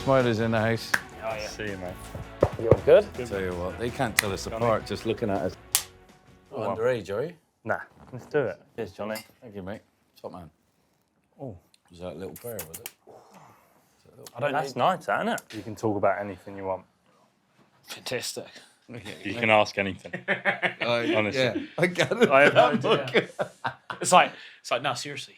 Smiler's in the house. Oh, yeah. See you, mate. You all good? I'll tell you what, they can't tell us apart just looking at us. Oh, underage, are you? Nah, let's do it. Cheers, Johnny. Thank you, mate. Top man. Oh. Was that a little prayer, was it? That's nice, isn't it? You can talk about anything you want. Fantastic. You can ask anything. Honestly. Yeah, I get it. I have no idea. It's like, no, seriously.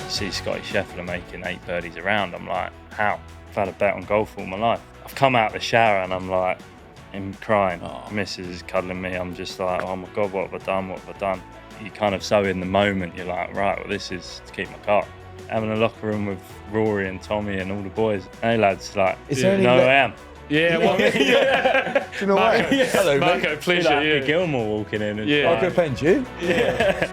See Scotty Scheffler making 8 birdies around. I'm like, how? I've had a bet on golf all my life. I've come out the shower and I'm like, I'm crying. Mrs. is cuddling me. I'm just like, oh my God, what have I done? What have I done? You kind of so in the moment, you're like, right, well, this is to keep my car. Having a locker room with Rory and Tommy and all the boys. Hey, lads, like, Is there any I am. Yeah, well, Do you know what? Hello, mate. Marco, pleasure. Like Yeah. Gilmore walking in. And Yeah. Marco Penge. Yeah.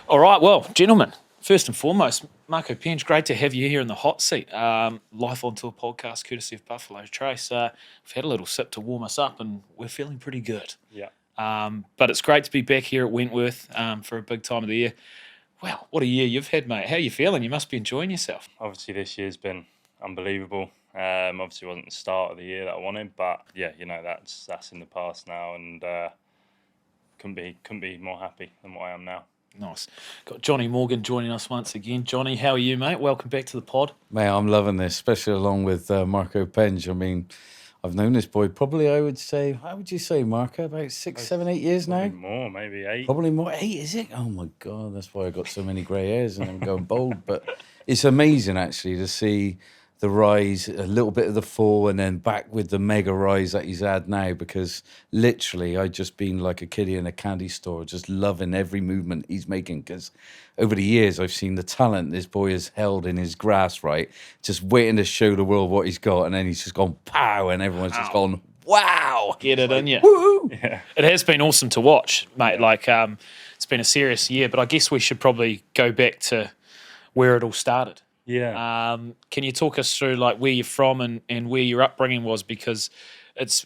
All right, well, gentlemen, first and foremost, Marco Penge, great to have you here in the hot seat. Life on Tour podcast, courtesy of Buffalo Trace. We've had a little sip to warm us up, and we're feeling pretty good. Yeah. But it's great to be back here at Wentworth for a big time of the year. Wow, what a year you've had, mate. How are you feeling? You must be enjoying yourself. Obviously, this year's been unbelievable. Obviously, it wasn't the start of the year that I wanted, but yeah, you know, that's in the past now, and couldn't be more happy than what I am now. Nice. Got Johnny Morgan joining us once again. Johnny, how are you, mate? Welcome back to the pod. Mate, I'm loving this, especially along with Marco Penge. I mean, I've known this boy probably, I would say, how would you say, Marco, about 6, 7, 8 years now? Probably more, maybe 8. Probably more. 8, is it? Oh, my God, that's why I got so many grey hairs and I'm going bald. But it's amazing, actually, to see the rise, a little bit of the fall, and then back with the mega rise that he's had now, because literally I've just been like a kiddie in a candy store, just loving every movement he's making, because over the years I've seen the talent this boy has held in his grasp, right? Just waiting to show the world what he's got, and then he's just gone pow, and everyone's just gone, wow! Get it in you. Woo! Yeah. It has been awesome to watch, mate. Like, it's been a serious year, but I guess we should probably go back to where it all started. Yeah. Can you talk us through like where you're from and where your upbringing was? Because it's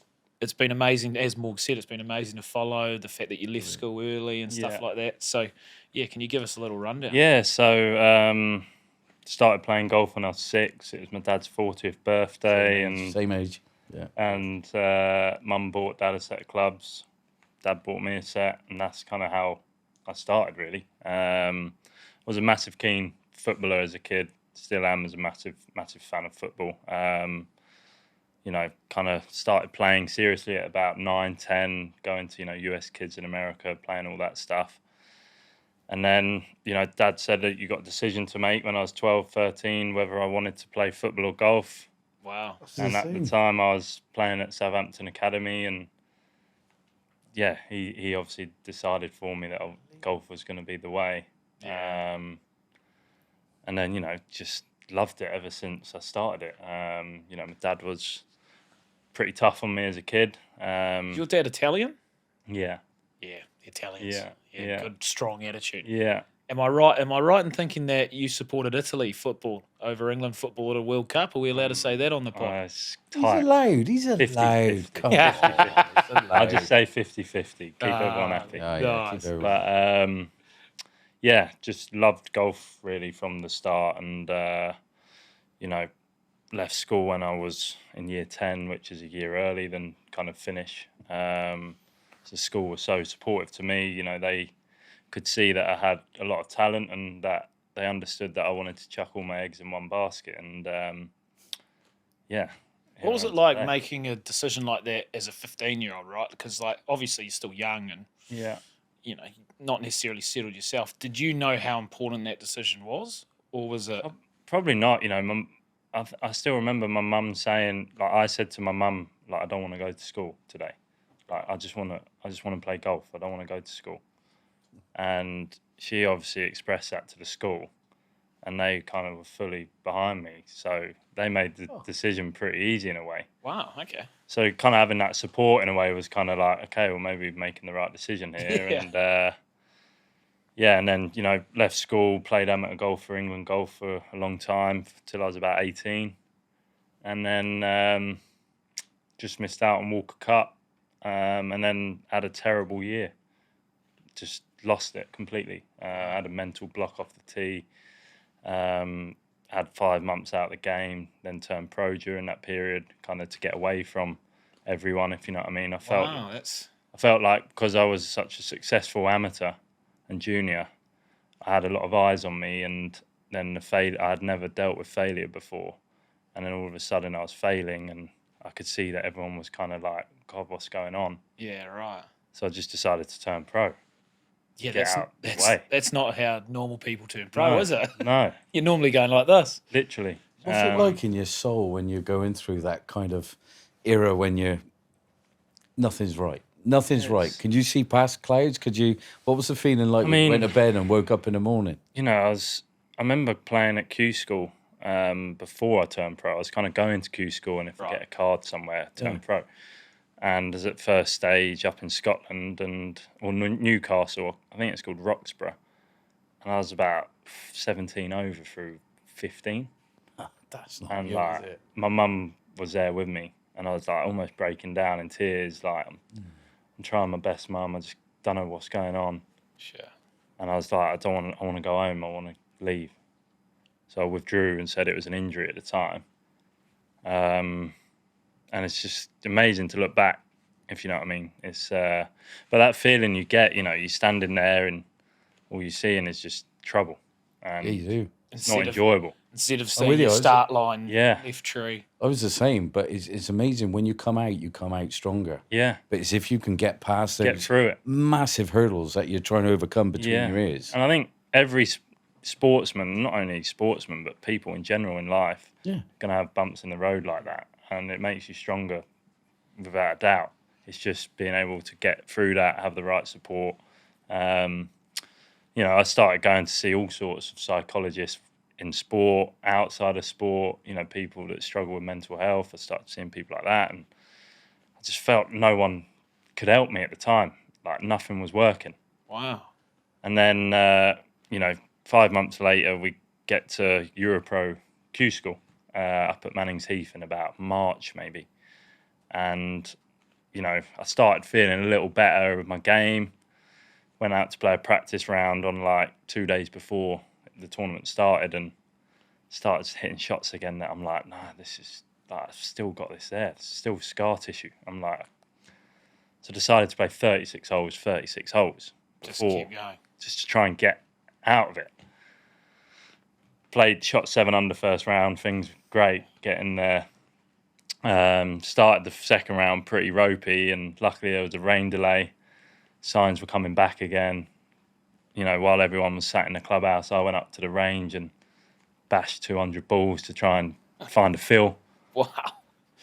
been amazing, as Morg said, it's been amazing to follow the fact that you left school early and stuff like that. So, yeah, can you give us a little rundown? Yeah, so started playing golf when I was 6. It was my dad's 40th birthday. Same age. Yeah. And mum bought dad a set of clubs. Dad bought me a set, and that's kind of how I started, really. Was a massive keen footballer as a kid. Still am, as a massive fan of football. You know, kind of started playing seriously at about 9, 10, going to, you know, US kids in America, playing all that stuff. And then, you know, Dad said that you got a decision to make when I was 12, 13, whether I wanted to play football or golf. Wow. And at the time I was playing at Southampton Academy, and yeah, he obviously decided for me that golf was going to be the way. Yeah. And then, you know, just loved it ever since I started it. You know, my dad was pretty tough on me as a kid. Is your dad Italian? Yeah. Yeah, the Italians. Yeah. Good, strong attitude. Yeah. Am I right in thinking that you supported Italy football over England football at a World Cup? Are we allowed to say that on the pod? It's He's tight. allowed. He's allowed. 50-50. Come Yeah. on. He's allowed. I'll just say 50-50. Keep everyone happy. Oh, yeah, Nice. keep everyone- But yeah, just loved golf really from the start, and you know, left school when I was in year 10, which is a year early than kind of finish. So school was so supportive to me. You know, they could see that I had a lot of talent, and that they understood that I wanted to chuck all my eggs in one basket. And yeah. What was it like making a decision like that as a 15-year-old, right? Because like obviously you're still young and Yeah. you know, not necessarily settled yourself. Did you know how important that decision was, or was it? Probably not. You know, I still remember my mum saying, like, I said to my mum, like, I don't want to go to school today. Like, I just want to play golf. I don't want to go to school. And she obviously expressed that to the school, and they kind of were fully behind me. So they made the decision pretty easy in a way. Wow. Okay. So kind of having that support in a way was kind of like, okay, well, maybe we're making the right decision here. Yeah. And yeah, and then, you know, left school, played amateur golf for England Golf for a long time, till I was about 18. And then just missed out on Walker Cup. and then had a terrible year. Just lost it completely. Had a mental block off the tee. Had 5 months out of the game, then turned pro during that period, kind of to get away from everyone, if you know what I mean. I felt like because I was such a successful amateur and junior, I had a lot of eyes on me, and then I had never dealt with failure before, and then all of a sudden I was failing, and I could see that everyone was kind of like, God, what's going on? Yeah, right. So I just decided to turn pro. Yeah, that's not how normal people turn pro, No, is it? No. You're normally going like this. Literally. What's it like in your soul when you're going through that kind of era when nothing's right? Nothing's right. Can you see past clouds? What was the feeling like when you went to bed and woke up in the morning? You know, I remember playing at Q School before I turned pro. I was kind of going to Q School, and if I get a card somewhere, turn pro. And as at first stage up in Scotland or Newcastle, I think it's called Roxburgh, and I was about 17 over through 15. Oh, that's not and good, like, is it? my mum was there with me, and I was like almost breaking down in tears. Like, I'm trying my best, Mum. I just don't know what's going on. Sure. And I was like, I want to go home. I want to leave. So I withdrew and said it was an injury at the time. And it's just amazing to look back, if you know what I mean. It's but that feeling you get, you know, you're standing there and all you're seeing is just trouble. And Yeah, you do. it's not enjoyable. Instead of with seeing you, your I was- start line, Yeah. left tree. I was the same, but it's amazing when you come out stronger. Yeah. But it's if you can get past Get those through it. massive hurdles that you're trying to overcome between your ears. And I think every sportsman, not only sportsman, but people in general in life, going to have bumps in the road like that. And it makes you stronger without a doubt. It's just being able to get through that, have the right support. You know, I started going to see all sorts of psychologists in sport, outside of sport, you know, people that struggle with mental health. I started seeing people like that, and I just felt no one could help me at the time. Like, nothing was working. Wow. And then, you know, 5 months later, we get to Europro Q School up at Mannings Heath in about March, maybe. And, you know, I started feeling a little better with my game. Went out to play a practice round on like 2 days before the tournament started, and started hitting shots again that I'm like, nah, this is, like, I've still got this there. It's still scar tissue. I'm like, so I decided to play 36 holes Just before, keep going. just to try and get out of it. Played shot 7 under first round, things were great, getting there. Started the second round pretty ropey, and luckily there was a rain delay. Signs were coming back again. You know, while everyone was sat in the clubhouse, I went up to the range and bashed 200 balls to try and find a feel. Wow.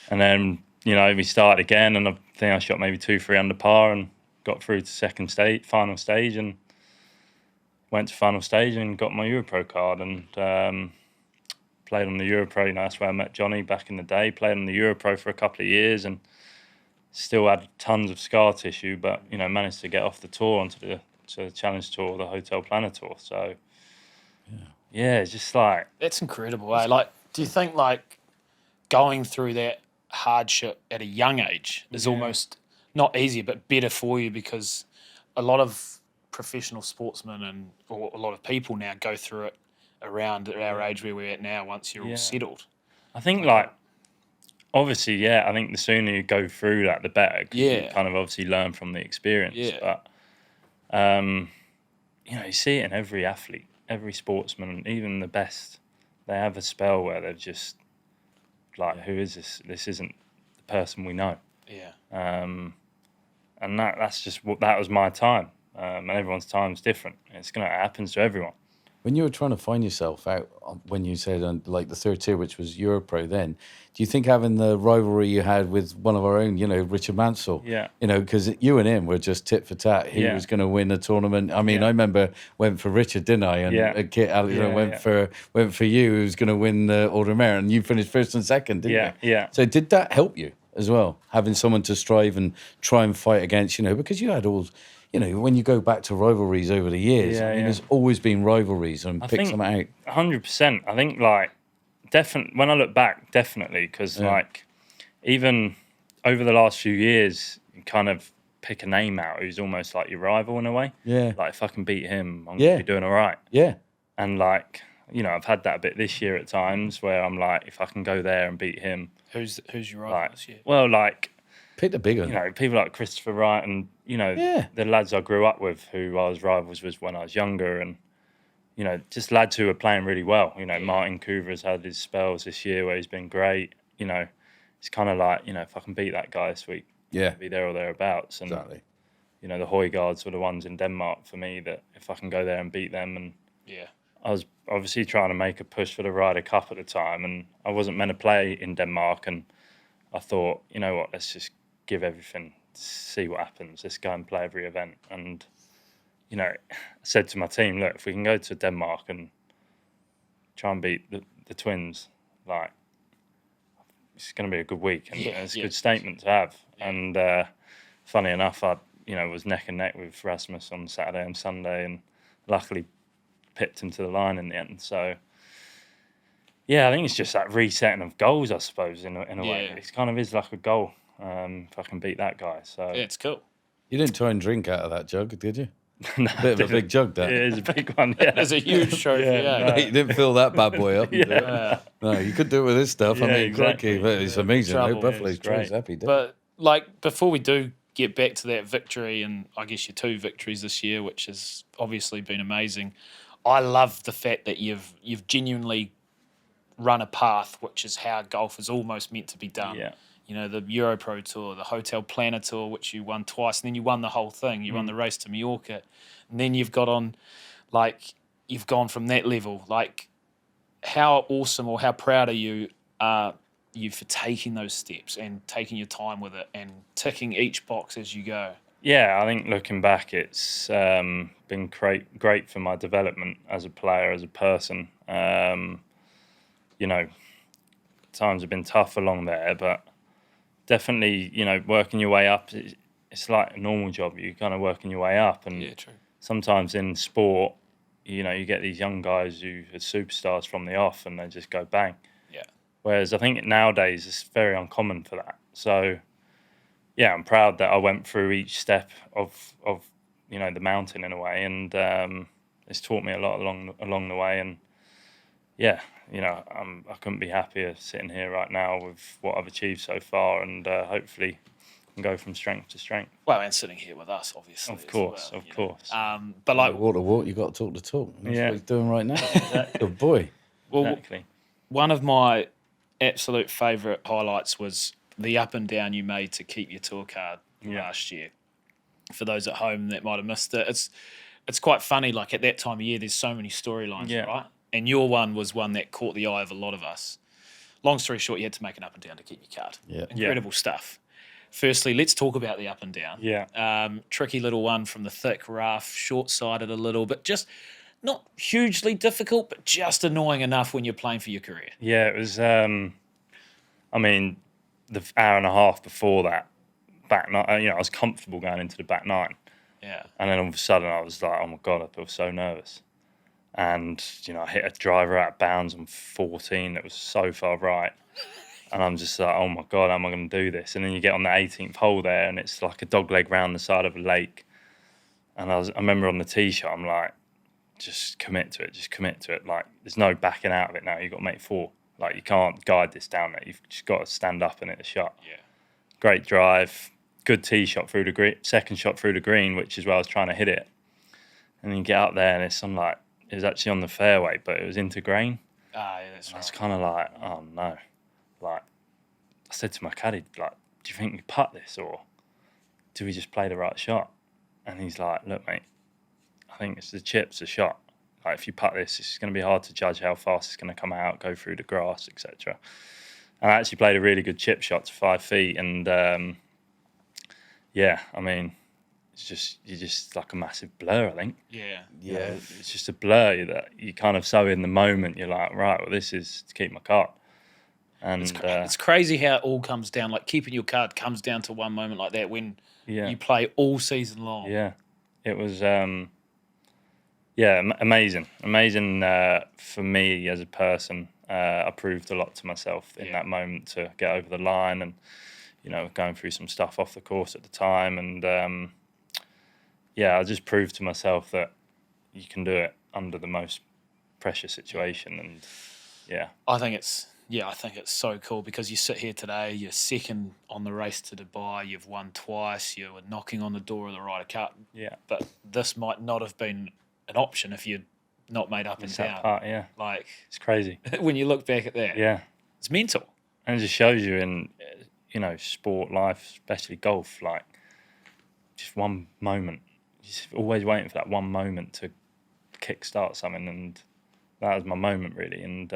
And then, you know, we started again, and I think I shot maybe 2-3 under par and got through to final stage, and went to final stage and got my Europro card, and played on the Europro. You know, that's where I met Johnny back in the day. Played on the Europro for a couple of years, and still had tons of scar tissue, but, you know, managed to get off the tour onto the Challenge Tour, the Hotel Planner Tour. So, yeah, it's just like... That's incredible, eh? Like, do you think, like, going through that hardship at a young age is almost not easier, but better for you, because a lot of professional sportsmen or a lot of people now go through it around our age where we're at now once you're all settled? I think, like, obviously, I think the sooner you go through that, the better. 'Cause you kind of obviously learn from the experience. Yeah. But, you know, you see it in every athlete, every sportsman, even the best. They have a spell where they're just like, who is this? This isn't the person we know. Yeah. And that's just that was my time. And everyone's time's different. It happens to everyone. When you were trying to find yourself out, when you said on like the third tier, which was Europro then, do you think having the rivalry you had with one of our own, you know, Richard Mansell, you know, because you and him were just tit for tat. He was going to win the tournament. I mean, I remember went for Richard, didn't I? And Kit Alexander went for you, who was going to win the Order of Merit, and you finished first and second, didn't you? Yeah. So did that help you as well, having someone to strive and try and fight against, you know, because you had all... You know, when you go back to rivalries over the years, I mean, there's always been rivalries, and pick some out. 100%. I think, like, definitely, when I look back, definitely, because, like, even over the last few years, kind of pick a name out who's almost like your rival in a way. Yeah. Like, if I can beat him, I'm going to be doing all right. Yeah. And, like, you know, I've had that a bit this year at times where I'm like, if I can go there and beat him. Who's your rival Like, this year? well, like, Pick the big one. you know, people like Christopher Wright and, you know, the lads I grew up with who I was rivals with when I was younger, and, you know, just lads who are playing really well. You know, Martin Coover's had his spells this year where he's been great. You know, it's kind of like, you know, if I can beat that guy this week, Yeah. I'll be there or thereabouts. And, Exactly. you know, the Højgaards were the ones in Denmark for me that if I can go there and beat them. And I was obviously trying to make a push for the Ryder Cup at the time, and I wasn't meant to play in Denmark. And I thought, you know what, let's just give everything, see what happens. Let's go and play every event. And, you know, I said to my team, look, if we can go to Denmark and try and beat the twins, like, it's going to be a good week. And it's a good statement to have. Yeah. And funny enough, I, you know, was neck and neck with Rasmus on Saturday and Sunday, and luckily pipped him to the line in the end. So, yeah, I think it's just that resetting of goals, I suppose, in a way. It kind of is like a goal, if I can beat that guy. So yeah, it's cool. You didn't try and drink out of that jug, did you? No, Bit of a big jug, that. It is a big one, yeah. It's a huge trophy, No. You didn't fill that bad boy up. No, you could do it with this stuff. I Yeah, mean, exactly. but it's amazing. Trouble. Buffalo's It's great. happy. But, like, before we do get back to that victory, and I guess your 2 victories this year, which has obviously been amazing, I love the fact that you've genuinely run a path, which is how golf is almost meant to be done. Yeah. You know, the Euro Pro Tour, the Hotel Planner Tour, which you won twice, and then you won the whole thing. You won the race to Mallorca. And then you've got on, like, you've gone from that level. Like, how awesome or how proud are you for taking those steps and taking your time with it and ticking each box as you go? Yeah, I think looking back, it's been great for my development as a player, as a person. You know, times have been tough along there, but definitely, you know, working your way up, it's like a normal job. You're kind of working your way up. And True. sometimes in sport, you know, you get these young guys who are superstars from the off and they just go bang. Yeah. Whereas I think nowadays it's very uncommon for that. So, yeah, I'm proud that I went through each step of you know, the mountain in a way, and it's taught me a lot along the way. And yeah, you know, I couldn't be happier sitting here right now with what I've achieved so far, and hopefully can go from strength to strength. Well, and sitting here with us, obviously. Of course. But like, Walk the walk, you got to talk the talk. That's Yeah. what he's doing right now. Good boy. well, Exactly. one of my absolute favourite highlights was the up and down you made to keep your tour card last year. For those at home that might have missed it, it's quite funny. Like, at that time of year, there's so many storylines, right? And your one was one that caught the eye of a lot of us. Long story short, you had to make an up and down to keep your card. Yeah. Incredible stuff. Firstly, let's talk about the up and down. Yeah. Tricky little one from the thick, rough, short-sighted a little, but just not hugely difficult, but just annoying enough when you're playing for your career. Yeah, it was, I mean, the hour and a half before that, back nine, you know, I was comfortable going into the back nine. Yeah. And then all of a sudden I was like, oh my God, I feel so nervous. And, you know, I hit a driver out of bounds on 14 that was so far right. And I'm just like, oh my God, how am I going to do this? And then you get on the 18th hole there and it's like a dog leg round the side of a lake. And I remember on the tee shot, I'm like, just commit to it. Like, there's no backing out of it now. You've got to make 4. Like, you can't guide this down there. You've just got to stand up and hit a shot. Yeah. Great drive, good tee shot through the green, second shot through the green, which is where I was trying to hit it. And then you get out there and it's on like, it was actually on the fairway, but it was into grain. Ah, yeah, that's And I right. was kind of like, oh no. Like, I said to my caddy, like, do you think we putt this or do we just play the right shot? And he's like, look, mate, I think it's the chip's a shot. Like, if you putt this, it's going to be hard to judge how fast it's going to come out, go through the grass, etc. And I actually played a really good chip shot to 5 feet. And, yeah, I mean, you're just like a massive blur, I think. Yeah. Yeah. It's just a blur that you kind of so in the moment, you're like, right, well, this is to keep my card. And It's crazy how it all comes down. Like, keeping your card comes down to one moment like that when you play all season long. Yeah, it was, amazing. Amazing for me as a person. I proved a lot to myself in that moment to get over the line. And, going through some stuff off the course at the time. And, I just proved to myself that you can do it under the most pressure situation. And, I think it's so cool because you sit here today, you're second on the race to Dubai, you've won twice, you were knocking on the door of the Ryder Cup. Yeah. But this might not have been an option if you'd not made up and down. Part, yeah. Like, it's crazy. When you look back at that. Yeah. It's mental. And it just shows you in, sport, life, especially golf, like, just one moment. You're just always waiting for that one moment to kickstart something, and that was my moment, really. And,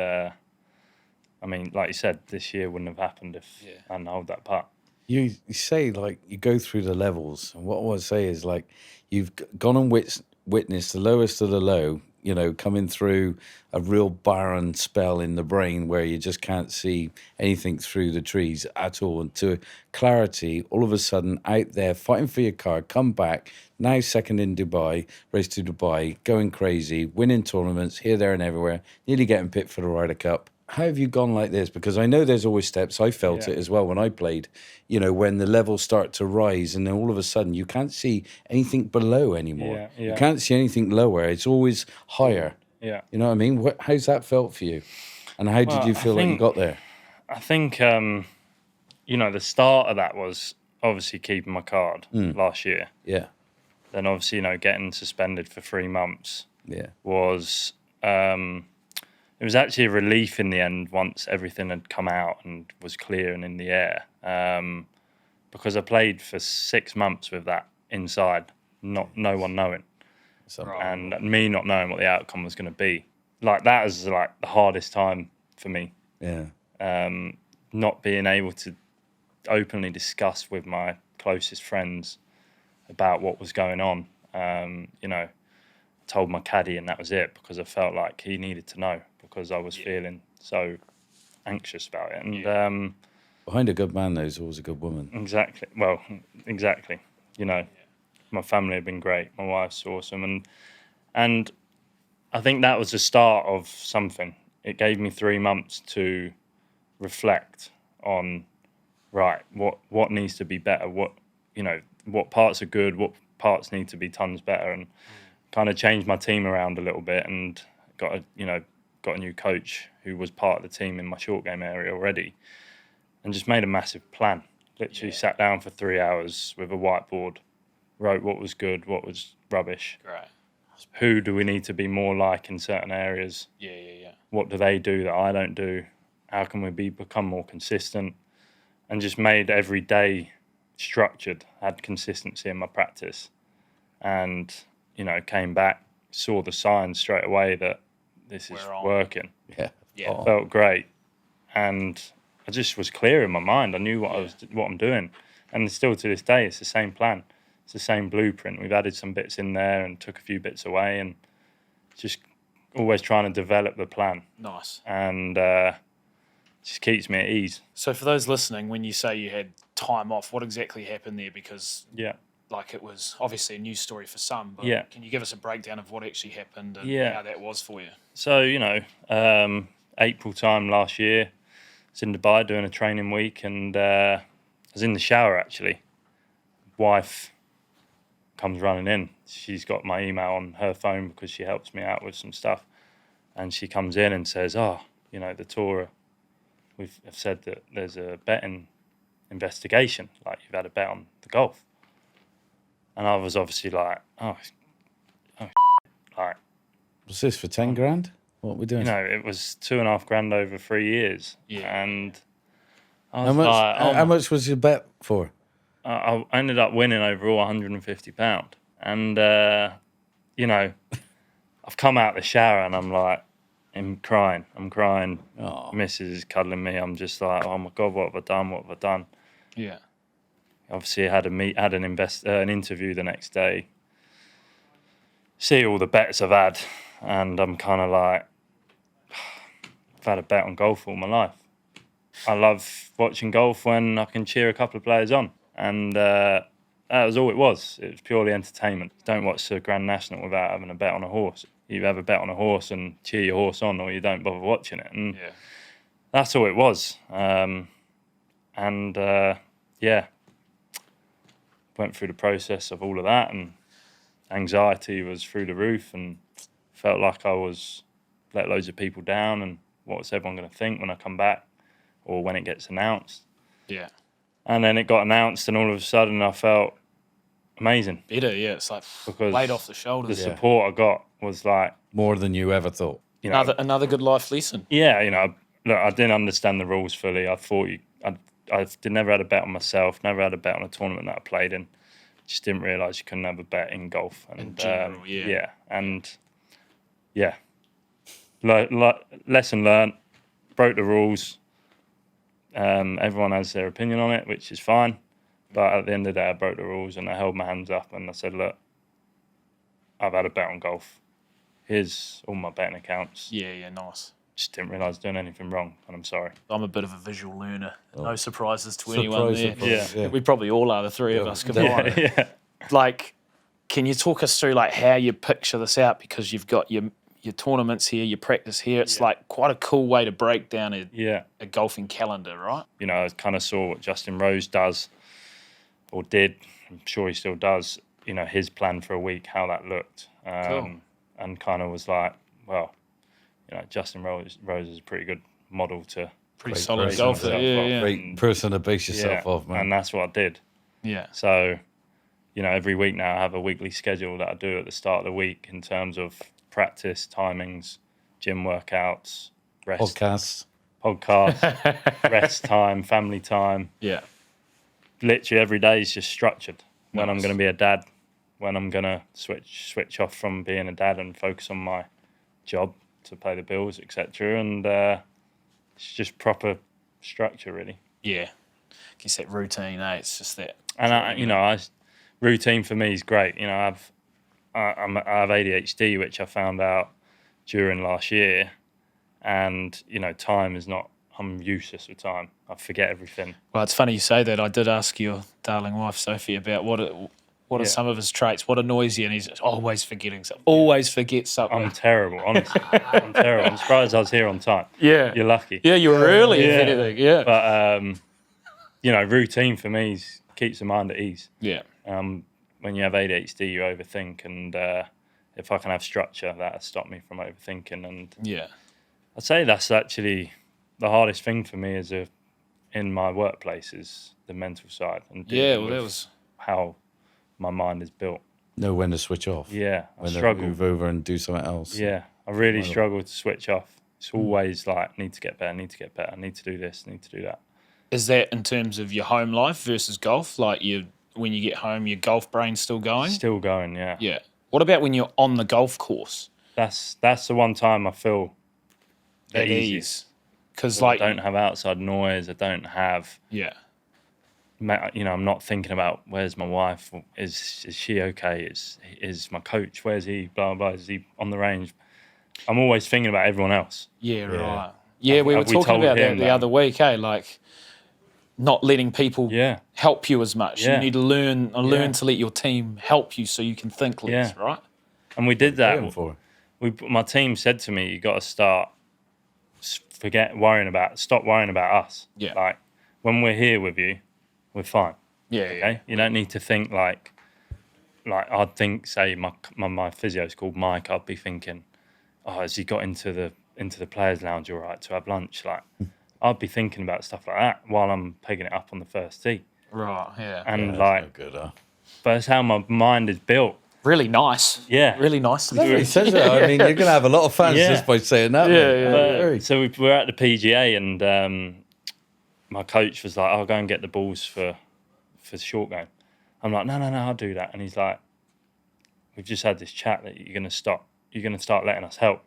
like you said, this year wouldn't have happened if I hadn't held that putt. You say, like, you go through the levels, and what I want to say is, like, you've gone and witnessed the lowest of the low, coming through a real barren spell in the brain where you just can't see anything through the trees at all, and to clarity, all of a sudden, out there, fighting for your car, come back, now second in Dubai, race to Dubai, going crazy, winning tournaments here, there, and everywhere, nearly getting picked for the Ryder Cup. How have you gone like this? Because I know there's always steps. I felt it as well when I played, when the levels start to rise and then all of a sudden you can't see anything below anymore. Yeah. You can't see anything lower. It's always higher. Yeah. You know what I mean? How's that felt for you? And how did you feel like you got there? I think, the start of that was obviously keeping my card last year. Yeah. Then obviously, getting suspended for 3 months was... it was actually a relief in the end once everything had come out and was clear and in the air, because I played for 6 months with that inside, no one knowing, and me not knowing what the outcome was going to be. Like, that was like the hardest time for me. Yeah. Not being able to openly discuss with my closest friends about what was going on. Told my caddy and that was it, because I felt like he needed to know, because I was feeling so anxious about it. And behind a good man, there's always a good woman. Exactly. Well, exactly. My family have been great. My wife's awesome, and I think that was the start of something. It gave me 3 months to reflect on, right, what needs to be better, what parts are good, what parts need to be tons better, and kind of changed my team around a little bit, and got a new coach who was part of the team in my short game area already, and just made a massive plan. Literally sat down for 3 hours with a whiteboard, wrote what was good, what was rubbish. Right. Who do we need to be more like in certain areas? Yeah. What do they do that I don't do? How can we become more consistent? And just made every day structured, had consistency in my practice, and came back, saw the signs straight away that this is working. Yeah. Felt great, and I just was clear in my mind. I knew what I'm doing, and still to this day, it's the same plan. It's the same blueprint. We've added some bits in there and took a few bits away, and just always trying to develop the plan. Nice. And just keeps me at ease. So for those listening, when you say you had time off, what exactly happened there? Because it was obviously a news story for some, but can you give us a breakdown of what actually happened and how that was for you? So, April time last year, I was in Dubai doing a training week, and I was in the shower, actually. Wife comes running in. She's got my email on her phone because she helps me out with some stuff. And she comes in and says, the tour, we've said that there's a betting investigation, like you've had a bet on the golf. And I was obviously like, like. Was this for 10 grand? What are we doing? It was 2.5 grand over 3 years. Yeah. And I was how much was your bet for? I ended up winning overall £150. And, I've come out the shower and I'm like, I'm crying. Oh. Mrs. is cuddling me. I'm just like, oh my God, what have I done? Yeah. Obviously, I had an interview the next day. See all the bets I've had, and I'm kind of like, I've had a bet on golf all my life. I love watching golf when I can cheer a couple of players on, and that was all it was. It was purely entertainment. Don't watch the Grand National without having a bet on a horse. You have a bet on a horse and cheer your horse on, or you don't bother watching it, and that's all it was. yeah, went through the process of all of that, and anxiety was through the roof, and felt like I was let loads of people down, and what's everyone going to think when I come back or when it gets announced. Yeah. And then it got announced, and all of a sudden I felt amazing. Better, yeah. It's like Because weight off the The shoulders. support I got was like, More than you ever thought. you know, Another good life lesson. yeah, you know, look, I didn't understand the rules fully. I thought never had a bet on myself, never had a bet on a tournament that I played in. Just didn't realise you couldn't have a bet in golf. And, In general, yeah. Yeah, and yeah, lesson learned, broke the rules. Everyone has their opinion on it, which is fine. But at the end of the day, I broke the rules, and I held my hands up and I said, look, I've had a bet on golf. Here's all my betting accounts. Yeah, nice. Just didn't realise I was doing anything wrong, and I'm sorry. I'm a bit of a visual learner. Oh. No surprises to anyone there. Surprise. We probably all are, the three of us combined. Yeah. Like, can you talk us through like how you picture this out? Because you've got your tournaments here, your practice here. It's like quite a cool way to break down a golfing calendar, right? You know, I kind of saw what Justin Rose does or did. I'm sure he still does. You know, his plan for a week, how that looked, Cool. and kind of was like, well, you know, Justin Rose is a pretty good model to Pretty Great solid break. golfer. Myself Yeah, off. yeah. Great person to base yourself off, man. and that's what I did. Yeah. So, you know, every week now I have a weekly schedule that I do at the start of the week in terms of practice, timings, gym workouts, rest, podcast, rest time, family time. Yeah. Literally every day is just structured. When I'm Nice. going to be a dad, when I'm going to switch off from being a dad and focus on my job to pay the bills, etc. And it's just proper structure, really. Yeah. Guess that routine, It's just that. And routine for me is great. You know, I have ADHD, which I found out during last year, and you know, time is not. I'm useless with time. I forget everything. Well, it's funny you say that. I did ask your darling wife, Sophie, about what are some of his traits, what annoys you, and he's always forgetting something. Always forgets something. I'm terrible, honestly. I'm terrible. I'm surprised I was here on time. Yeah. You're lucky. Yeah, you were early, if Yeah. anything. Yeah. But you know, routine for me keeps the mind at ease. Yeah. When you have ADHD, you overthink, and if I can have structure, that'll stop me from overthinking. And Yeah. I'd say that's actually the hardest thing for me in my workplace is the mental side. And Yeah, dealing well, that with was. how my mind is built. Know when to switch off. Yeah, I When to struggle. move over and do something else. Yeah, I really Wow. struggle to switch off. It's always like, need to get better, need to get better, need to do this, need to do that. Is that in terms of your home life versus golf? Like when you get home, your golf brain's still going? Still going, yeah. Yeah. What about when you're on the golf course? That's the one time I feel At the ease. easiest. Because, I like, don't have outside noise. I don't have, yeah. you know, I'm not thinking about where's my wife, is she okay? Is my coach, where's he? Blah blah. Is he on the range? I'm always thinking about everyone else. Yeah, right. Yeah, we were Have we talking told about that him the that? other week, like not letting people Yeah, help you as much. You Yeah. need to learn Yeah. to let your team help you so you can think less, Yeah. right? and we did Going that. for My team said to me, "You got to start stop worrying about us. Yeah. Like when we're here with you, we're fine. Yeah, Okay, you don't need to think like I'd think, say my physio's called Mike. I'd be thinking, oh, has he got into the players' lounge all right to have lunch? Like, I'd be thinking about stuff like that while I'm pegging it up on the first tee. Right, yeah. And That's like, no good, huh? but that's how my mind is built. Really nice. Yeah. Really nice to be He says that. I mean, you're going to have a lot of fans Yeah. just by saying that. Yeah, man. yeah, Very- So we're at the PGA, and my coach was like, "I'll go and get the balls for the short game." I'm like, "No, I'll do that." And he's like, "We've just had this chat that you're going to stop. You're going to start letting us help."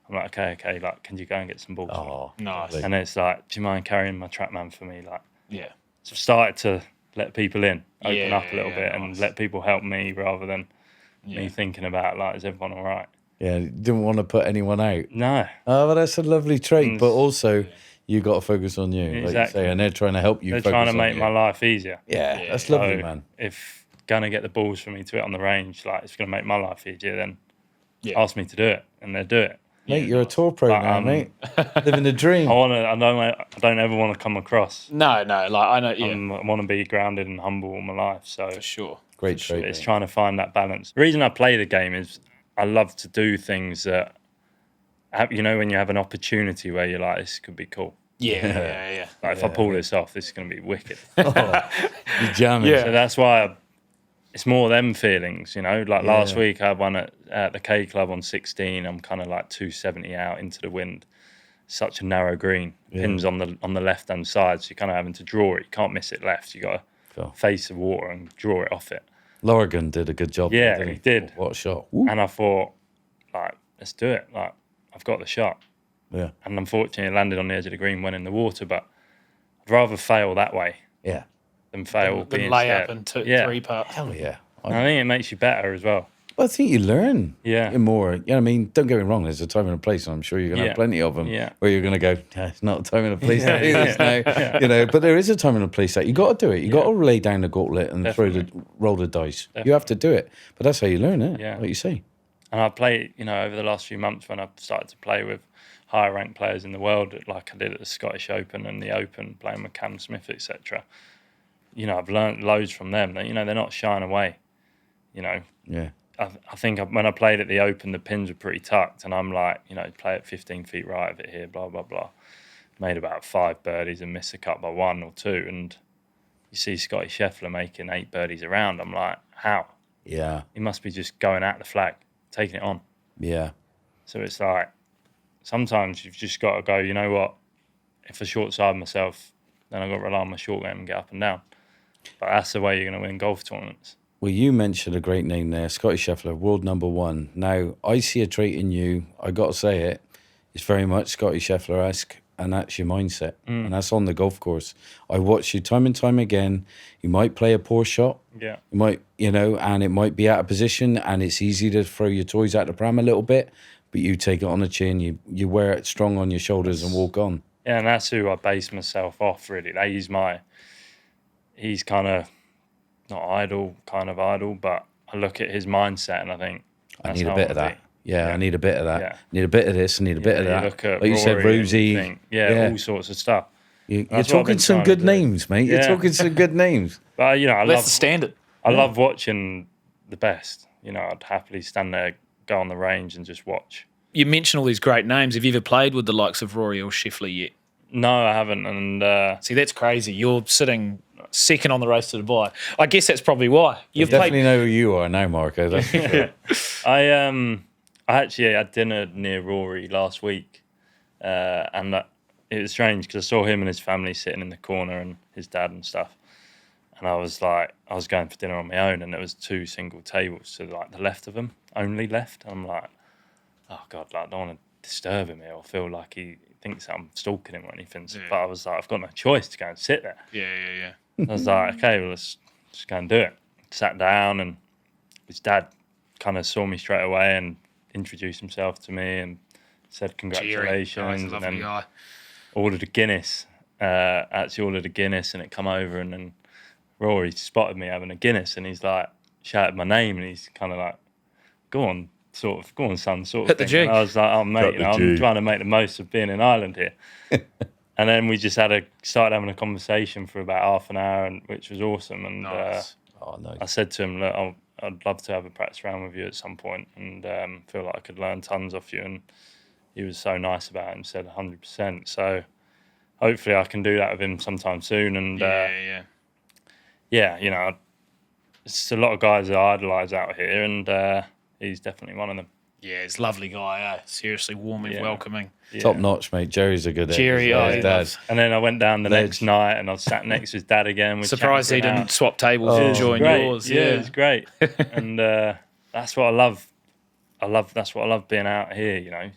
I'm like, "Okay. Like, can you go and get some balls?" for me?" Oh, Nice. lovely. And it's like, "Do you mind carrying my TrackMan for me?" Like, Yeah. so I've started to let people in, open up a little Yeah, bit, nice. and let people help me rather than Yeah. me thinking about like, is everyone all right? Yeah, you didn't want to put anyone out. No. Oh, well, that's a lovely trait. Mm. But also, you got to focus on you, like you Exactly. say, and they're trying to help you. They're focus trying to on make you. my life easier. Yeah, Yeah. that's lovely, So man. if gonna get the balls for me to it on the range, like it's gonna make my life easier, then Yeah. ask me to do it, and they'll do it. Mate, you're a tour pro now, mate. Living the dream. I don't ever want to come across. No, like I know. Yeah, I want to be grounded and humble all my life. So for sure. Great trait. it's mate. trying to find that balance. The reason I play the game is I love to do things that, when you have an opportunity where you're like, this could be cool. Yeah. Like if I pull this off, this is going to be wicked. You're jamming. Yeah. So that's why it's more them feelings, Like last week, I won at the K Club on 16. I'm kind of like 270 out into the wind. Such a narrow green. Pins on the left hand side, so you're kind of having to draw it. You can't miss it left. You got to face the water and draw it off it. Lorigan did a good job. Yeah, didn't he did. What a shot. Woo. And I thought, like, let's do it. Like, I've got the shot. Yeah. And unfortunately, it landed on the edge of the green, went in the water. But I'd rather fail that way Yeah. than fail The being layup scared. and Yeah. 3-putt. Hell yeah. And I think it makes you better as well. Well, I think you learn. Yeah. More. You know what I mean? Don't get me wrong. There's a time and a place, and I'm sure you're going to have plenty of them where you're going to go, it's not a time and a place to do this now. But there is a time and a place that you got to do it. You got to lay down the gauntlet and roll the dice. You have to do it. But that's how you learn, isn't it? Yeah. Like you say. And I play, over the last few months when I've started to play with higher ranked players in the world, like I did at the Scottish Open and the Open, playing with Cam Smith, etc. I've learned loads from them. They're not shying away. Yeah. I think when I played at the Open, the pins were pretty tucked, and I'm like, play it 15 feet right of it here, blah, blah, blah. Made about 5 birdies and missed a cut by 1 or 2. And you see Scotty Scheffler making 8 birdies around. I'm like, how? Yeah. He must be just going at the flag, taking it on. Yeah. So it's like, sometimes you've just got to go, you know what? If I short side myself, then I've got to rely on my short game and get up and down. But that's the way you're going to win golf tournaments. Well, you mentioned a great name there, Scotty Scheffler, world number 1. Now, I see a trait in you, I got to say it, it's very much Scotty Scheffler-esque, and that's your mindset. And that's on the golf course. I watch you time and time again. You might play a poor shot. Yeah. You might, and it might be out of position, and it's easy to throw your toys out the pram a little bit, but you take it on the chin, you wear it strong on your shoulders and walk on. Yeah, and that's who I base myself off, really. He's kind of not idle, but I look at his mindset and I think, I need a bit of that. Yeah, I need a bit of that. Yeah. Need a bit of this, I need a bit of that. Look at like you said, Rory Rosie. and all sorts of stuff. You're That's what I've talking been some trying good to do. names, mate. You're Yeah. talking some good names. But, I That's love the standard. I love watching the best. I'd happily stand there, go on the range and just watch. You mention all these great names. Have you ever played with the likes of Rory or Scheffler yet? No, I haven't. And See, that's crazy. You're sitting second on the race to Dubai. I guess that's probably why. You've Definitely played. know who you are now, Marco. That's for sure. I actually had dinner near Rory last week, and it was strange because I saw him and his family sitting in the corner and his dad and stuff. And I was going for dinner on my own, and there was 2 single tables to like the left of them, only left. And I'm like, oh God, I don't want to disturb him here or feel like he thinks I'm stalking him or anything. Yeah. But I was like, I've got no choice to go and sit there. Yeah. I was like, okay, well, let's just go and do it. Sat down, and his dad kind of saw me straight away and introduced himself to me and said congratulations. And then guy. ordered a Guinness. Actually ordered a Guinness, and it come over, and then Rory spotted me having a Guinness, and he's like shouted my name, and he's kind of like, go on, son, sort of Hit the thing. jig. And I was like, oh mate, I'm trying to make the most of being in Ireland here. And then we just started having a conversation for about half an hour, and which was awesome. And Nice. Nice. I said to him, look, I'd love to have a practice round with you at some point, and feel like I could learn tons off you. And he was so nice about it and said 100%. So hopefully I can do that with him sometime soon. And it's a lot of guys that I idolise out here, and he's definitely one of them. Yeah, he's a lovely guy, seriously warming, Yeah. welcoming. Yeah. Top notch, mate. Jerry's a good egg. Jerry, as well, oh, his he dad. loves- And then I went down the Ledge. next night, and I sat next to his dad again. Surprised he didn't swap tables Oh. and It was join great. yours. Yeah, it was great. And that's what I love. That's what I love being out here.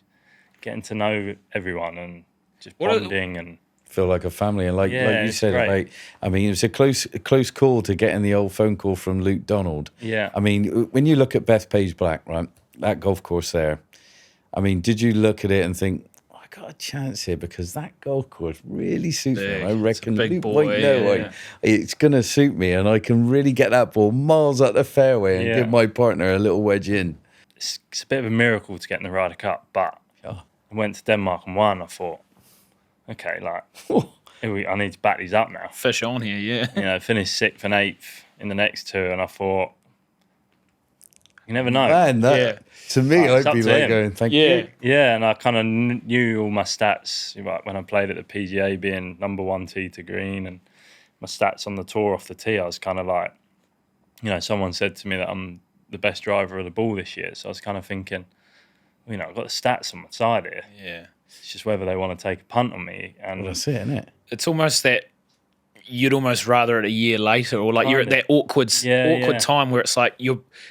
Getting to know everyone and just bonding and. Feel like a family, and like you it's said, great. like I mean, it was a close call to getting the old phone call from Luke Donald. Yeah. I mean, when you look at Bethpage Black, right, that golf course there, I mean, did you look at it and think, I got a chance here because that golf course really suits me? Big. I reckon It's a big Luke boy, might know yeah. it's going to suit me, and I can really get that ball miles up the fairway and Yeah. give my partner a little wedge in. It's a bit of a miracle to get in the Ryder Cup, but I went to Denmark and won. I thought, okay, like, I need to back these up now. Fish on here, yeah. You know, finished 6th and 8th in the next 2, and I thought, you never know. Man, to me, It's I'd up be to like him. going, thank you. Yeah, and I kind of knew all my stats like when I played at the PGA, being number 1 tee to green, and my stats on the tour off the tee. I was kind of like, you know, someone said to me that I'm the best driver of the ball this year, so I was kind of thinking, you know, I've got the stats on my side here. Yeah. It's just whether they want to take a punt on me. And Well, that's it, isn't it? It's almost that you'd almost rather it a year later, or like you're at that awkward time where it's like,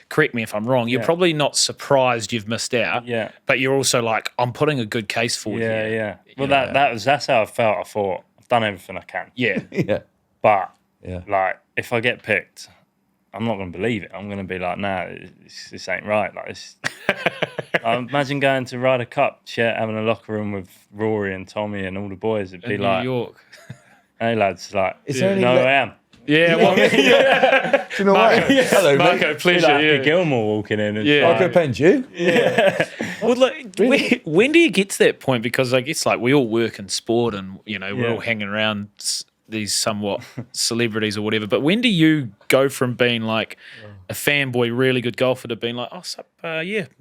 correct me if I'm wrong, you're probably not surprised you've missed out, but you're also like, I'm putting a good case forward here. Yeah. Well, that's how I felt. I thought, I've done everything I can. Yeah. Yeah. But, like, if I get picked, I'm not going to believe it. I'm going to be like, nah, this ain't right. Like, this. I imagine going to Ryder Cup, having a locker room with Rory and Tommy and all the boys. It'd be In like, New York. hey lads, like, It's you only know who like- I am. Yeah, well, Do you know what? Hello, mate. Marco, Be pleasure. like Yeah. Happy Gilmore walking in. And Yeah. Marco Penge, you? Well, look, when do you get to that point? Because I guess like we all work in sport, and you know we're all hanging around these somewhat celebrities or whatever. But when do you go from being like a fanboy, really good golfer, to being like, oh, sup,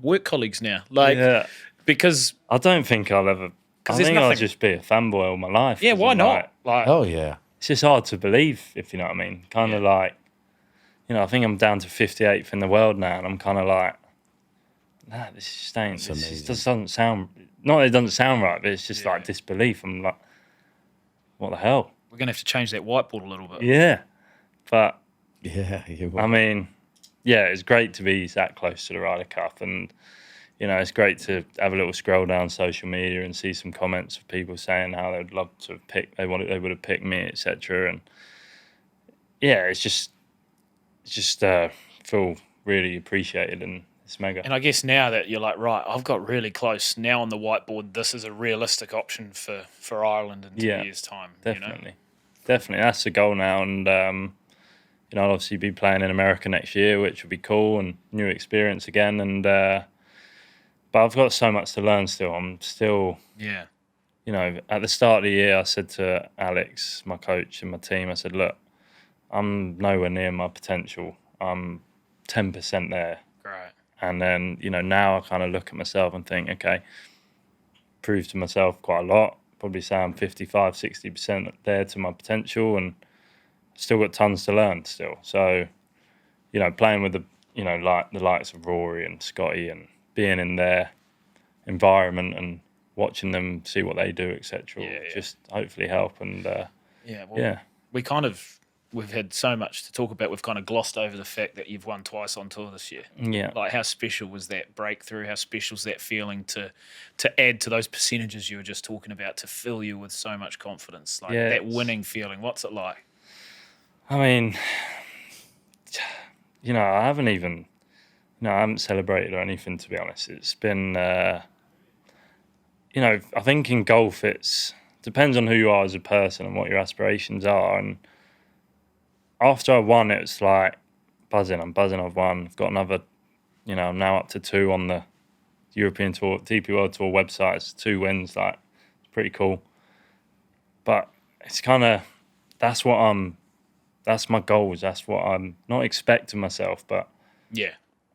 work colleagues now? Like, because I don't think I'll ever. I there's think I'll nothing- just be a fanboy all my life. yeah, 'cause why I'm not? like- Like, Oh, yeah. it's just hard to believe, if you know what I mean. Kind of like, you know, I think I'm down to 58th in the world now, and I'm kind of like, nah, this just ain't. This just doesn't sound. Not that it doesn't sound right, but it's just like disbelief. I'm like, what the hell? we're gonna have to change that whiteboard a little bit. Yeah, but Yeah, you I mean, yeah, it's great to be that close to the Ryder Cup, and you know, it's great to have a little scroll down social media and see some comments of people saying how they'd love to have picked, they would have picked me, etc. And yeah, it's just feel really appreciated, and it's mega. And I guess now that you're like, right, I've got really close now on the whiteboard. This is a realistic option for Ireland in 2 years' time. Definitely, definitely, that's the goal now, and you know, I'll obviously be playing in America next year, which will be cool and new experience again, and. But I've got so much to learn still. I'm still, you know, at the start of the year, I said to Alex, my coach and my team, I said, look, I'm nowhere near my potential. I'm 10% there. Great. And then, you know, now I kind of look at myself and think, okay, proved to myself quite a lot. Probably say I'm 55, 60% there to my potential, and still got tons to learn still. So, you know, playing with like the likes of Rory and Scotty, and being in their environment and watching them see what they do, etc. Just hopefully help. And we've had so much to talk about. We've kind of glossed over the fact that you've won twice on tour this year. Yeah. Like, how special was that breakthrough? How special is that feeling to add to those percentages you were just talking about, to fill you with so much confidence? Like that winning feeling, what's it like? I mean, you know, I haven't celebrated or anything, to be honest. It's been, you know, I think in golf it depends on who you are as a person and what your aspirations are. And after I won, it's like buzzing. I'm buzzing. I've won. I've got another, you know, I'm now up to 2 on the European Tour, DP World Tour website. It's 2 wins. Like, it's pretty cool. But it's kind of, that's my goals. That's what I'm not expecting myself, but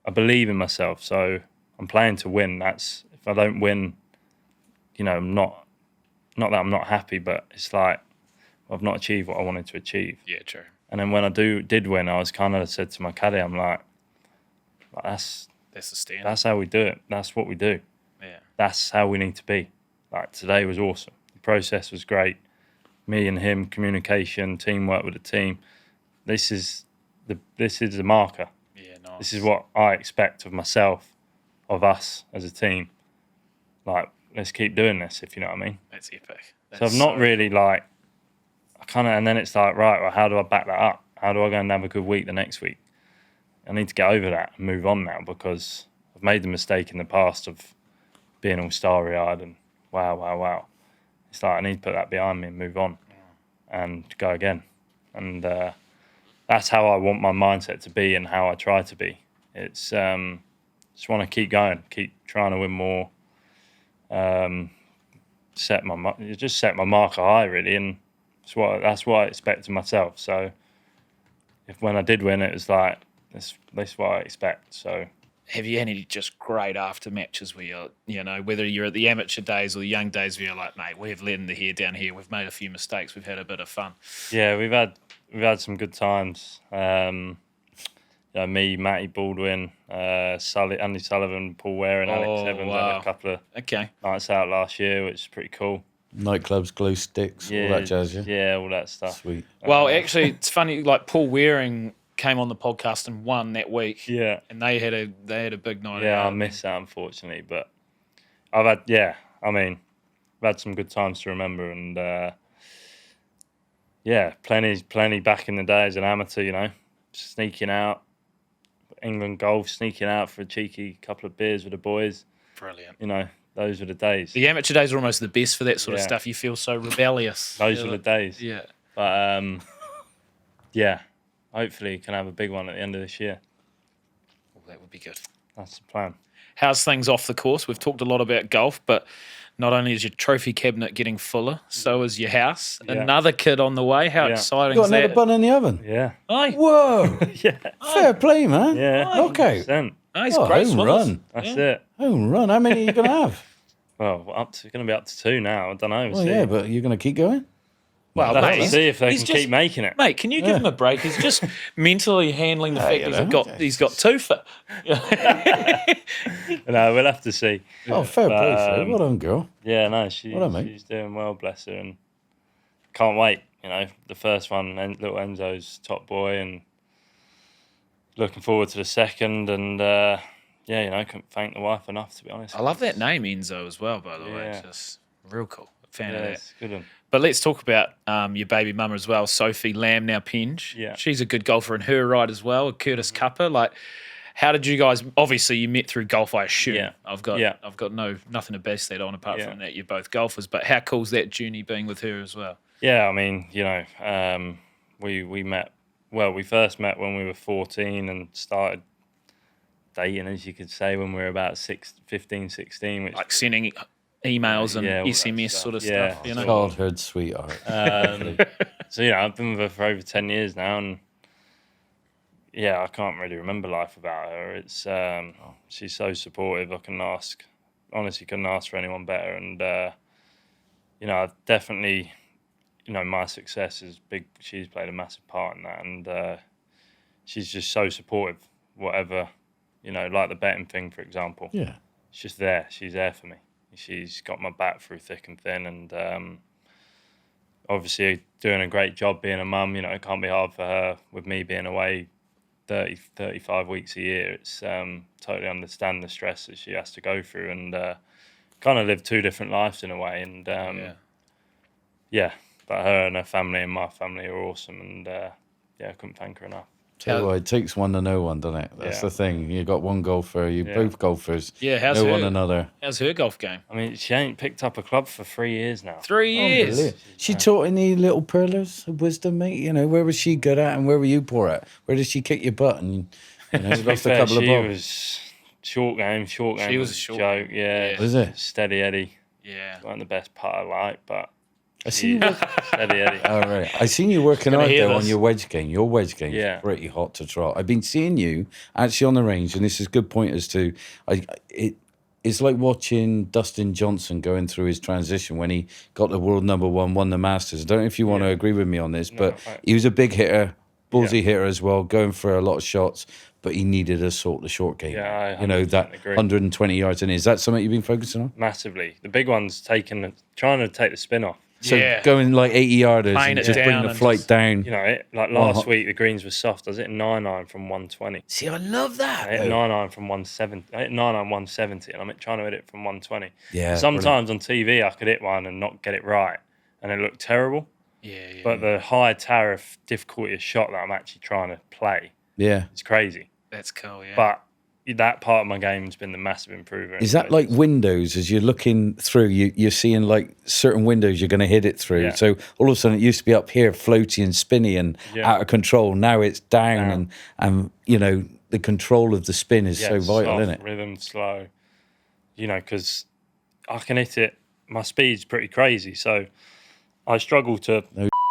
I believe in myself, so I'm playing to win. If I don't win, you know, not that I'm not happy, but it's like I've not achieved what I wanted to achieve. Yeah, true. And then when I did win, I was kind of said to my caddy, I'm like that's the standard. That's how we do it. That's what we do. Yeah. That's how we need to be. Like, today was awesome. The process was great. Me and him, communication, teamwork with the team. This is the marker. Yeah, nice. This is what I expect of myself, of us as a team. Like, let's keep doing this, if you know what I mean. That's epic. So I've not really, like, and then it's like, right, well, how do I back that up? How do I go and have a good week the next week? I need to get over that and move on now, because I've made the mistake in the past of being all starry-eyed and wow. It's like, I need to put that behind me and move on and go again. And that's how I want my mindset to be and how I try to be. It's just want to keep going, keep trying to win more. it just set my marker high really, and that's what I expected myself. So when I did win, it was like this is what I expect. So. Have you had any just great after matches where whether you're at the amateur days or the young days where you're like, mate, we've let the hair down here, we've made a few mistakes, we've had a bit of fun? Yeah, we've had some good times. Me, Matty Baldwin, Andy Sullivan, Paul Ware, and Alex Evans had a couple of nights out last year, which is pretty cool. Nightclubs, glow sticks, all that jazz, yeah? Yeah, all that stuff. Sweet. Well, actually, it's funny, like Paul Waring came on the podcast and won that week. Yeah. And they had a big night out. Yeah, I missed that, unfortunately. But I've had some good times to remember. And, plenty back in the day as an amateur, sneaking out, England golf, sneaking out for a cheeky couple of beers with the boys. Brilliant. Those were the days. The amateur days are almost the best for that sort of stuff. You feel so rebellious. Those were the days. Yeah. But, hopefully can have a big one at the end of this year. Well, that would be good. That's the plan. How's things off the course? We've talked a lot about golf, but not only is your trophy cabinet getting fuller, so is your house. Yeah. Another kid on the way. How exciting is that? Got another bun in the oven? Yeah. Aye. Whoa. Yeah. Fair play, man. Yeah. Okay. Nice. Great home run. That's it. Home run. How many are you going to have? Well, going to be up to 2 now. I don't know. Well, yeah, but you're going to keep going? Well, I'll have to see if they can keep making it. Mate, can you give him a break? He's just mentally handling the fact he's got 2 for. No, we'll have to see. Oh, fair play, sir. Well done, girl. Yeah, no, she's doing well, bless her, and can't wait. The first one, little Enzo's top boy, and looking forward to the second, and couldn't thank the wife enough, to be honest. I love that name, Enzo, as well, by the way. Just real cool. Fan of that. It's good one. But let's talk about your baby mum as well, Sophie Lamb, now Penge. Yeah. She's a good golfer in her right as well, a Curtis Cupper. Like, how did you guys? Obviously, you met through golf, I assume. Yeah. I've got nothing to base that on apart from that you're both golfers. But how cool's that journey being with her as well? Yeah, I mean, we met. Well, we first met when we were 14 and started dating, as you could say, when we were about 15, 16. Which, like sending emails and SMS sort of stuff, Childhood sweetheart. So I've been with her for over 10 years now, and I can't really remember life without her. It's she's so supportive. Couldn't ask for anyone better, and I've definitely, my success is big. She's played a massive part in that, and she's just so supportive. Whatever, like the betting thing, for example. Yeah, she's just there. She's there for me. She's got my back through thick and thin, and obviously doing a great job being a mum. It can't be hard for her with me being away 30, 35 weeks a year. It's totally understand the stress that she has to go through, and kind of live 2 different lives in a way. And but her and her family and my family are awesome, and I couldn't thank her enough. It takes one to know one, doesn't it? That's the thing. You got one golfer, both golfers. Yeah, how's know her, one another. How's her golf game? I mean, she ain't picked up a club for 3 years now. 3 years. She taught any little pearlers of wisdom, mate. Where was she good at, and where were you poor at? Where did she kick your butt and lost a couple of balls? She was short game. She was a short joke. Yeah, was it steady Eddie? Yeah, wasn't the best part I like, but. I seen you. Steady Eddie. All right. I seen you working hard though on your wedge game. Your wedge game is pretty hot to trot. I've been seeing you actually on the range, and this is good point as to it's like watching Dustin Johnson going through his transition when he got the world number 1, won the Masters. I don't know if you want to agree with me on this, but he was a big hitter, ballsy hitter as well, going for a lot of shots. But he needed to sort the short game. Yeah, I that agree. 120 yards in. Is that something you've been focusing on? Massively. The big one's trying to take the spin off. So going like 80 yarders and just bring the flight down. Like last week the greens were soft. I was hitting 9-iron from 120. See, I love that. I hit 9-iron from 170. I hit 9-iron 170, and I'm trying to hit it from 120. Yeah. Sometimes on TV I could hit one and not get it right, and it looked terrible. Yeah. But the high tariff difficulty of shot that I'm actually trying to play, it's crazy. That's cool. Yeah. But that part of my game has been the massive improver. Is that like windows? As you're looking through, you're seeing like certain windows you're going to hit it through. Yeah. So all of a sudden it used to be up here, floaty and spinny and out of control. Now it's down, and the control of the spin is so vital, soft, isn't it? Rhythm, slow. Because I can hit it my speed's pretty crazy, so I struggle to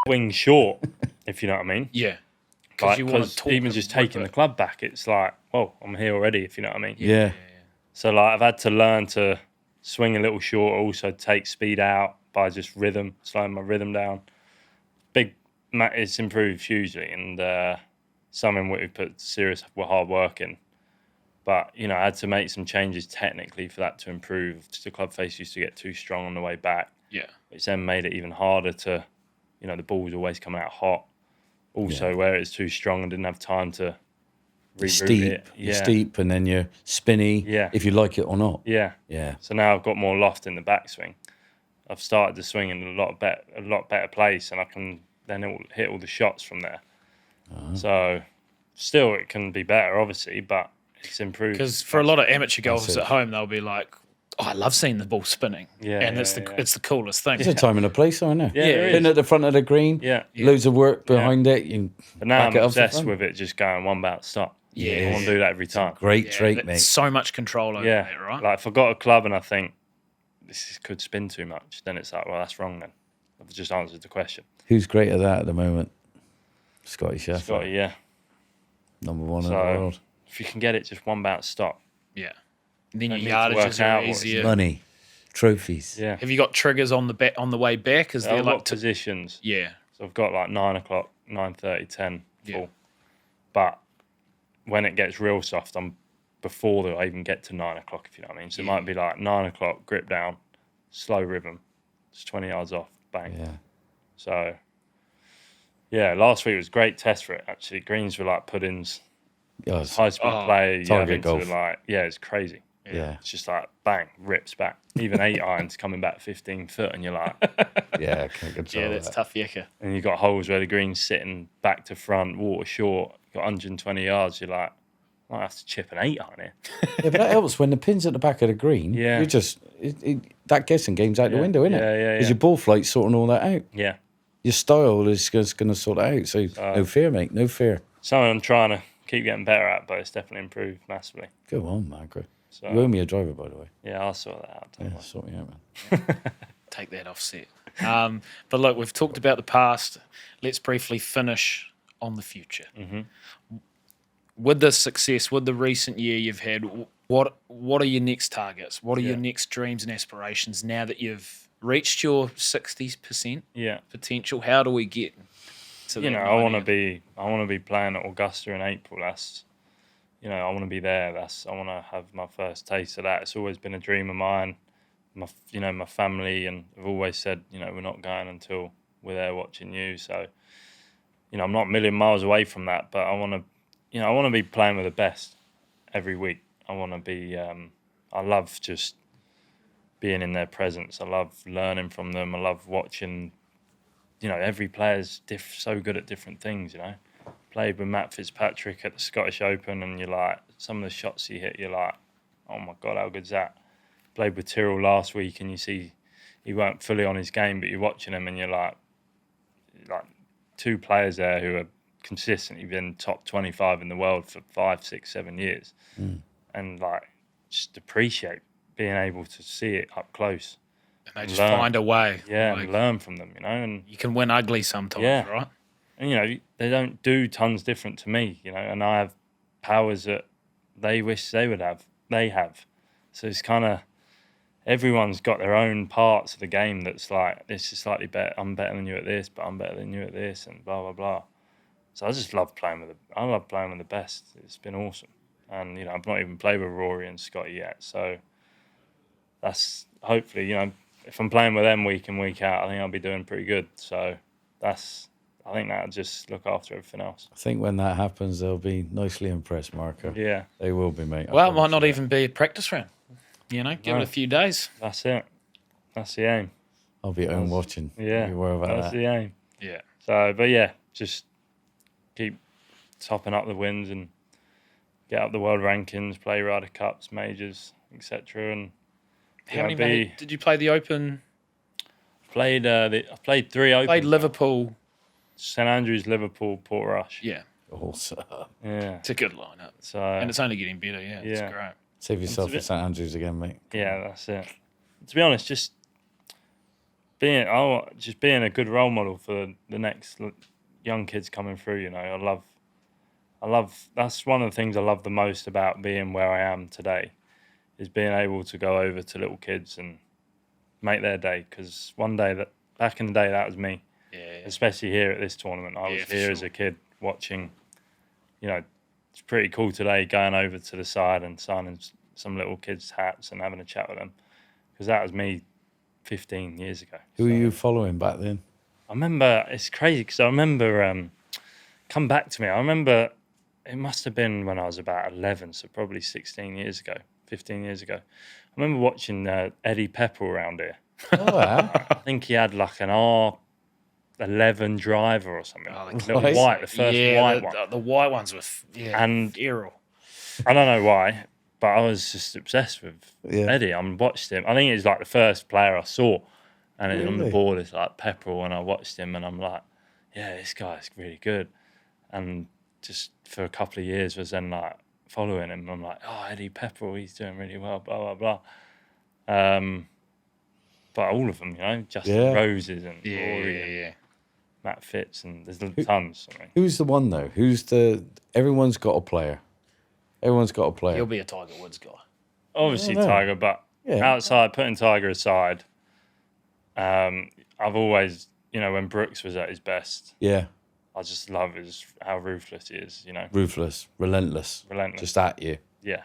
swing short, if you know what I mean. Yeah. Like, you want to 'cause talk even and just whip taking it. the club back, it's like, well, I'm here already, if you know what I mean. Yeah. So like I've had to learn to swing a little shorter, also take speed out by just rhythm, slowing my rhythm down. It's improved hugely, and something we've put serious hard work in. But I had to make some changes technically for that to improve. Just the club face used to get too strong on the way back, Yeah. which then made it even harder to, the ball was always coming out hot. Also, where it's too strong, I didn't have time to You're reroute steep. it. You're steep, and then you're spinny. Yeah. If you like it or not. Yeah. Yeah. So now I've got more loft in the backswing. I've started to swing in a lot better place, and I can then hit all the shots from there. So still, it can be better, obviously, but it's improved. Because for a lot of amateur golfers That's it. at home, they'll be like, "Oh, I love seeing the ball spinning." Yeah, and yeah, it's the coolest thing. There's a time and a place, isn't there? Yeah, there Pin is. at the front of the green. Yeah. Loads of work behind it. You But now back I'm it up the obsessed front. with it just going one bout stop. Yeah. I want to do that every time. Great Yeah, trait, that's mate. so much control over Yeah. that, right? Like if I got a club and I think could spin too much, then it's like, well, that's wrong then. I've just answered the question. Who's great at that at the moment? Scotty Scheffler. Scotty, yeah. Number one in So- the world. If you can get it just one bout stop. Yeah. And then Don't your need to work yardages out are what's easier. Money. Trophies. Yeah. Have you got triggers on the way back? Is there I've like got positions. yeah. So I've got like 9 o'clock, 9:30, 10 full. Yeah. But when it gets real soft, I'm before I even get to 9 o'clock, if you know what I mean. So it might be like 9 o'clock, grip down, slow rhythm, just 20 yards off, bang. Yeah. So, yeah, last week was a great test for it, actually. Greens were like puddings, Yeah. high speed play. You target having golf. to like, yeah, it's crazy. Yeah. It's just like, bang, rips back. Even 8 irons coming back 15 foot, and you're like, Yeah. Can't control Yeah, that's that. tough yakka. and you've got holes where the green's sitting back to front, water short, got 120 yards, you're like, I might have to chip an 8 iron here. Yeah, but that helps when the pin's at the back of the green. Yeah. You're just that guessing game's out the Yeah. window, isn't it? Yeah, yeah, Because yeah. your ball flight's sorting all that out. Yeah. Your style is just going to sort it out. So no fear, mate. No fear. Something I'm trying to keep getting better at, but it's definitely improved massively. Go on, Margaret. So, You owe me a driver, by the way. yeah, I'll sort that out. Don't Yeah, worry. sort me out, man. Take that offset. But look, we've talked about the past. Let's briefly finish on the future. Mm-hmm. With the success, with the recent year you've had, what are your next targets? What are your next dreams and aspirations now that you've reached your 60% Yeah. potential? How do we get to that? I want 90? to be playing at Augusta in April. That's, I want to be there. I want to have my first taste of that. It's always been a dream of mine. My family, and have always said, we're not going until we're there watching you. So, I'm not a million miles away from that, but I want to be playing with the best every week. I want to be, I love just being in their presence. I love learning from them. I love watching, every player's so good at different things, Played with Matt Fitzpatrick at the Scottish Open, and you're like, some of the shots he hit, you're like, oh my God, how good's that? Played with Tyrrell last week, and you see he weren't fully on his game, but you're watching him, and you're like 2 players there who are consistently been top 25 in the world for 5, 6, 7 years, and like just appreciate being able to see it up close. And they just learn. find a way. Yeah, Like, and learn from them, and you can win ugly sometimes, Yeah. right? and they don't do tons different to me, and I have powers that they wish they would have. They have, so it's kind of everyone's got their own parts of the game that's like, this is slightly better. I'm better than you at this, but I'm better than you at this, and blah blah blah. So I just love playing with I love playing with the best. It's been awesome, and I've not even played with Rory and Scotty yet. So that's hopefully if I'm playing with them week in week out, I think I'll be doing pretty good. So I think that'll just look after everything else. I think when that happens, they'll be nicely impressed, Marco. Yeah, They will be, mate. I Well, it might promise not you even be a practice round. Give it a few days. that's it. That's the aim. that. I'll be at home watching. Yeah, Don't you worry about that's that. the aim. Yeah. So, but yeah, just keep topping up the wins and get up the world rankings, play Ryder Cups, majors, etc. And How many did you play the Open? played? I've played 3 Opens. Played Liverpool. St Andrews, Liverpool, Port Rush. Yeah. Also, Yeah. It's a good lineup. So And it's only getting better, It's Yeah. great. save yourself bit- at St Andrews again, mate. yeah, that's it. To be honest, just just being a good role model for the next young kids coming through. You know, I love. That's one of the things I love the most about being where I am today, is being able to go over to little kids and make their day. Because back in the day, that was me. Yeah. Especially here at this tournament, I was here as a kid watching. You know, it's pretty cool today going over to the side and signing some little kids' hats and having a chat with them, because that was me 15 years ago. Who were you following back then? I remember, it's crazy because I remember, come back to me, I remember it must have been when I was about 11, so probably 15 years ago. I remember watching Eddie Pepperell around here. Oh, wow. I think he had like an R11 driver or something. Oh, Little white, the first white one. The white ones were and virile. I don't know why, but I was just obsessed with Eddie. I watched him. I think it was like the first player I saw. And on the board it's like Pepperell, and I watched him and I'm like, yeah, this guy's really good. And just for a couple of years was then like following him. I'm like, oh, Eddie Pepperell, he's doing really well, blah, blah, blah. But all of them, you know, Justin Roses and Rory and Matt Fitz, and there's tons. I mean. Who's the one, though? Everyone's got a player. He'll be a Tiger Woods guy. Obviously Tiger, but putting Tiger aside, I've always, you know, when Brooks was at his best, I just love how ruthless he is, you know. Ruthless, relentless. Just at you. Yeah.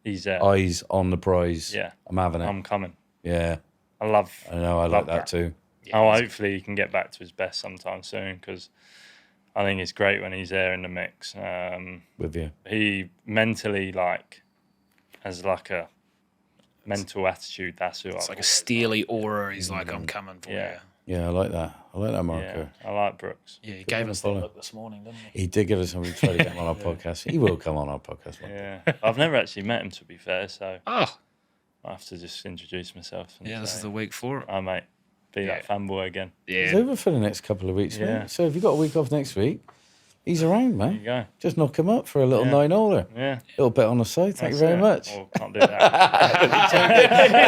He's there. Eyes on the prize. Yeah. I'm having it. I'm coming. Yeah. I know, I like that too. Yeah, hopefully he can get back to his best sometime soon, because I think it's great when he's there in the mix. With you. He mentally, has like a mental attitude. That's who it's like a steely aura. He's like, I'm coming for you. Yeah, I like that. I like that, Marco. Yeah, I like Brooks. Yeah, he gave us that look this morning, didn't he? He did give us something to try to get him on our podcast. He will come on our podcast one day. Yeah. I've never actually met him, to be fair, so I have to just introduce myself. And this is the week for it. I might be that fanboy again. Yeah. He's over for the next couple of weeks, mate. So if you've got a week off next week, he's around, man. There you go. Just knock him up for a little 9-holer. Yeah. A little bit on the side. Thank you very much. Well, can't do that.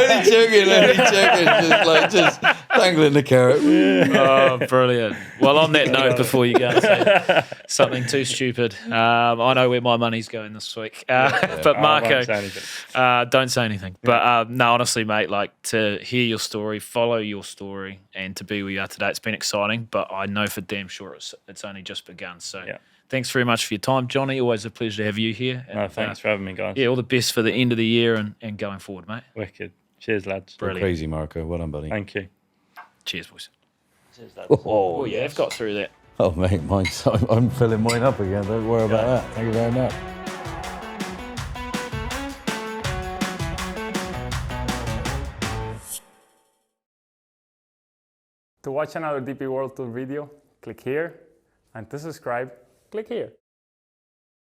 Only joking. Just dangling the carrot. Oh, brilliant. Well, on that note, before you go and say something too stupid, I know where my money's going this week. But Marco, don't say anything. But no, honestly, mate, like, to hear your story, follow your story, and to be where you are today, it's been exciting. But I know for damn sure it's only just begun. So thanks very much for your time, Johnny. Always a pleasure to have you here. No, thanks for having me, guys. Yeah, all the best for the end of the year and going forward, mate. Wicked. Cheers, lads. Brilliant. Crazy, Marco. Well done, buddy. Thank you. Cheers, boys. Cheers, lads. Oh, yeah, I've got through that. Oh, mate, I'm filling mine up again. Don't worry about that. Thank you very much. To watch another DP World Tour video, click here, and to subscribe, click here.